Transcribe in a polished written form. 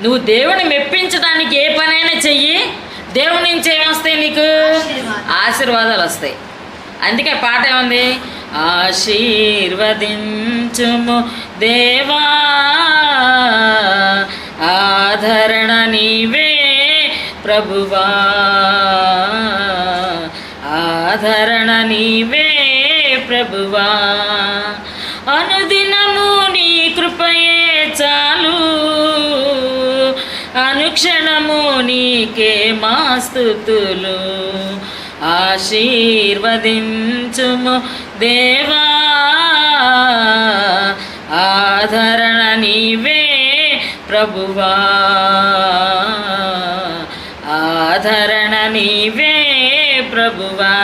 నువ్వు దేవుని మెప్పించడానికి ఏ పనైనా చెయ్యి, దేవుని నుంచి ఏమొస్తాయి నీకు? ఆశీర్వాదాలు వస్తాయి. అందుకే పాట ఏముంది? ఆశీర్వదించుము దేవా, ఆదరణ నీవే ప్రభువా, ఆదరణ నీవే ప్రభువా, అనుదినము నీ కృపయే చాలు, అనుక్షణము నీకే మా స్తుతులు. ఆశీర్వదించుము దేవా, ఆదరణ నీవే ప్రభువా, ఆదరణ నీవే ప్రభువా.